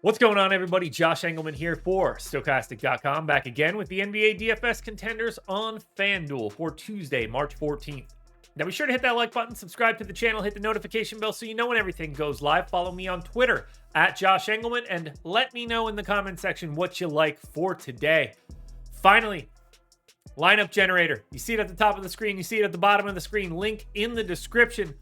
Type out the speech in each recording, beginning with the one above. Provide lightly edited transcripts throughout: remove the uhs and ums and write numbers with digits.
What's going on, everybody? Josh Engleman here for Stokastic.com, back again with the NBA DFS contenders on FanDuel for Tuesday, March 14th. Now, be sure to hit that like button, subscribe to the channel, hit the notification bell so you know when everything goes live. Follow me on Twitter at Josh Engleman, and let me know in the comment section what you like for today. Finally, lineup generator. You see it at the top of the screen, you see it at the bottom of the screen, link in the description.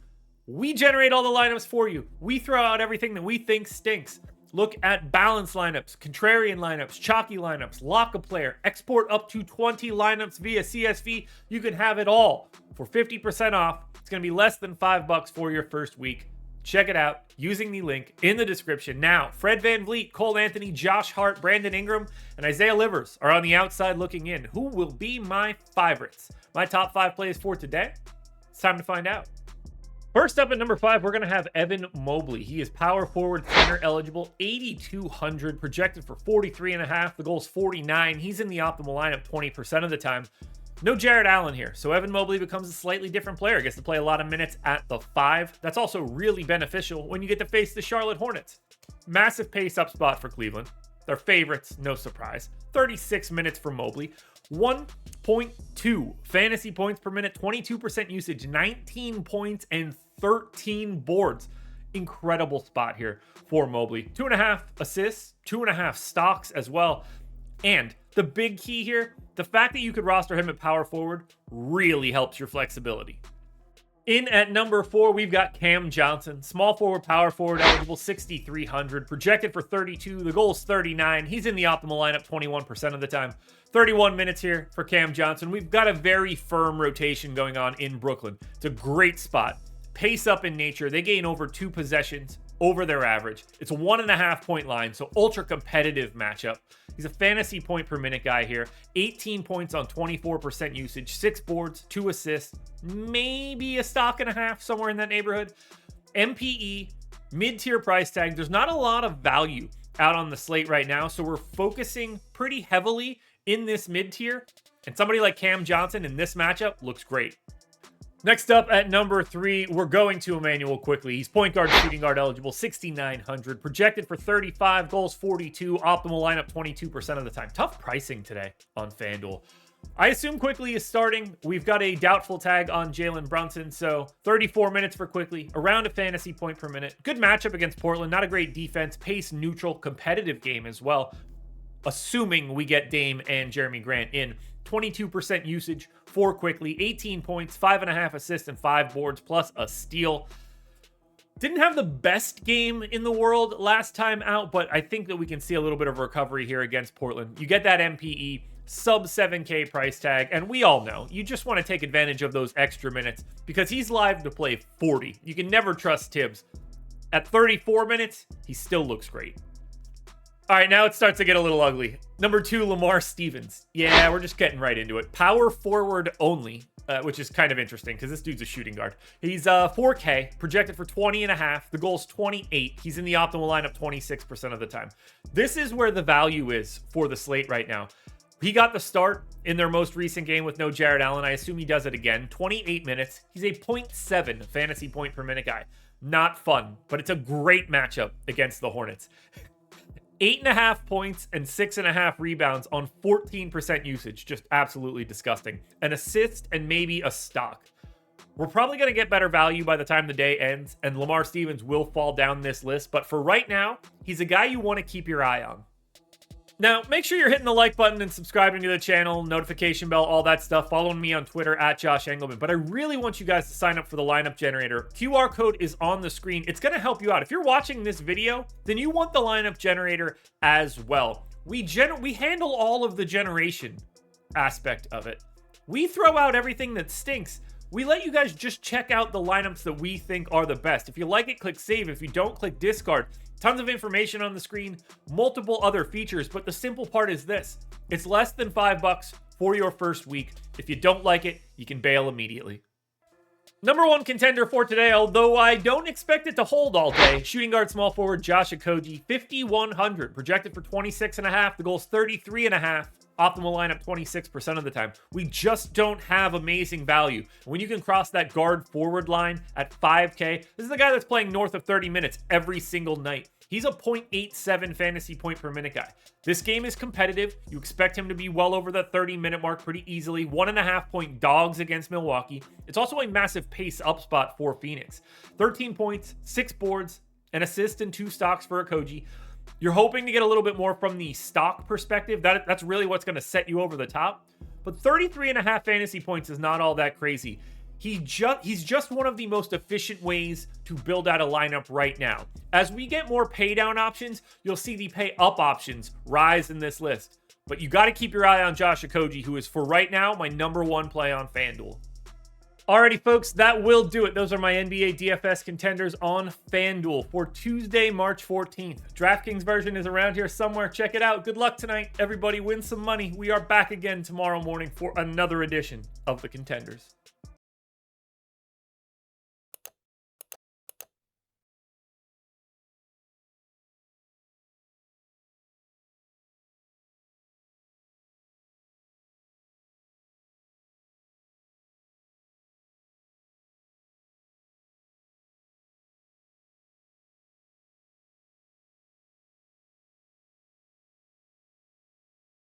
We generate all the lineups for you. We throw out everything that we think stinks. Look at balanced lineups, contrarian lineups, chalky lineups, lock a player, export up to 20 lineups via CSV. You can have it all for 50% off. It's going to be less than $5 for your first week. Check it out using the link in the description. Now, Fred VanVleet, Cole Anthony, Josh Hart, Brandon Ingram, and Isaiah Livers are on the outside looking in. Who will be my favorites? My top 5 plays for today? It's time to find out. First up at number 5, we're going to have Evan Mobley. He is power forward center eligible, 8,200, projected for 43.5. The goal is 49. He's in the optimal lineup 20% of the time. No Jared Allen here, so Evan Mobley becomes a slightly different player. Gets to play a lot of minutes at the 5. That's also really beneficial when you get to face the Charlotte Hornets. Massive pace up spot for Cleveland. Their favorites, no surprise. 36 minutes for Mobley. 1.2 fantasy points per minute, 22% usage, 19 points, and 13 boards. Incredible spot here for Mobley. 2.5 assists, 2.5 stocks as well. And the big key here, the fact that you could roster him at power forward really helps your flexibility. In at number 4, we've got Cam Johnson, small forward, power forward eligible, 6,300, projected for 32. The goal is 39. He's in the optimal lineup 21% of the time. 31 minutes here for Cam Johnson. We've got a very firm rotation going on in Brooklyn. It's a great spot. Pace up in nature. They gain over 2 possessions over their average. It's a 1.5 point line, so ultra competitive matchup. He's a fantasy point per minute guy here. 18 points on 24% usage, 6 boards, 2 assists, maybe a stock and a half, somewhere in that neighborhood. MPE, mid-tier price tag. There's not a lot of value out on the slate right now, so we're focusing pretty heavily in this mid-tier, and somebody like Cam Johnson in this matchup looks great. Next up at number 3, we're going to Immanuel Quickley. He's point guard, shooting guard eligible, 6,900, projected for 35, goals 42, optimal lineup 22% of the time. Tough pricing today on FanDuel. I assume Quickley is starting. We've got a doubtful tag on Jalen Brunson, so 34 minutes for Quickley, around a fantasy point per minute. Good matchup against Portland, not a great defense, pace neutral, competitive game as well, assuming we get Dame and Jeremy Grant in. 22% usage for Quickley, 18 points, 5.5 assists, and 5 boards, plus a steal. Didn't have the best game in the world last time out, but I think that we can see a little bit of recovery here against Portland. You get that MPE, sub 7K price tag, and we all know you just want to take advantage of those extra minutes because he's live to play 40. You can never trust Tibbs. At 34 minutes, he still looks great. All right, now it starts to get a little ugly. Number 2, Lamar Stevens. Yeah, we're just getting right into it. Power forward only, which is kind of interesting because this dude's a shooting guard. He's 4K, projected for 20.5. The goal is 28. He's in the optimal lineup 26% of the time. This is where the value is for the slate right now. He got the start in their most recent game with no Jared Allen. I assume he does it again. 28 minutes. He's a 0.7 fantasy point per minute guy. Not fun, but it's a great matchup against the Hornets. 8.5 points and 6.5 rebounds on 14% usage. Just absolutely disgusting. An assist and maybe a stock. We're probably going to get better value by the time the day ends, and Lamar Stevens will fall down this list. But for right now, he's a guy you want to keep your eye on. Now, make sure you're hitting the like button and subscribing to the channel, notification bell, all that stuff. Following me on Twitter at Josh Engleman. But I really want you guys to sign up for the lineup generator. QR code is on the screen. It's going to help you out. If you're watching this video, then you want the lineup generator as well. We handle all of the generation aspect of it. We throw out everything that stinks. We let you guys just check out the lineups that we think are the best. If you like it, click save. If you don't, click discard. Tons of information on the screen, multiple other features, but the simple part is this. It's less than $5 for your first week. If you don't like it, you can bail immediately. Number 1 contender for today, although I don't expect it to hold all day, shooting guard small forward Josh Okogie, 5,100, projected for 26.5. The goal is 33.5. Optimal lineup 26% of the time. We just don't have amazing value. When you can cross that guard forward line at 5K, this is the guy that's playing north of 30 minutes every single night. He's a 0.87 fantasy point per minute guy. This game is competitive. You expect him to be well over the 30-minute mark pretty easily. 1.5 point dogs against Milwaukee. It's also a massive pace up spot for Phoenix. 13 points, 6 boards, an assist, and 2 stocks for Okogie. You're hoping to get a little bit more from the stock perspective. That's really what's going to set you over the top. But 33.5 fantasy points is not all that crazy. He's just one of the most efficient ways to build out a lineup right now. As we get more pay down options, you'll see the pay up options rise in this list. But you got to keep your eye on Josh Okogie, who is for right now my #1 play on FanDuel. Alrighty, folks, that will do it. Those are my NBA DFS contenders on FanDuel for Tuesday, March 14th. DraftKings version is around here somewhere. Check it out. Good luck tonight. Everybody win some money. We are back again tomorrow morning for another edition of the Contenders.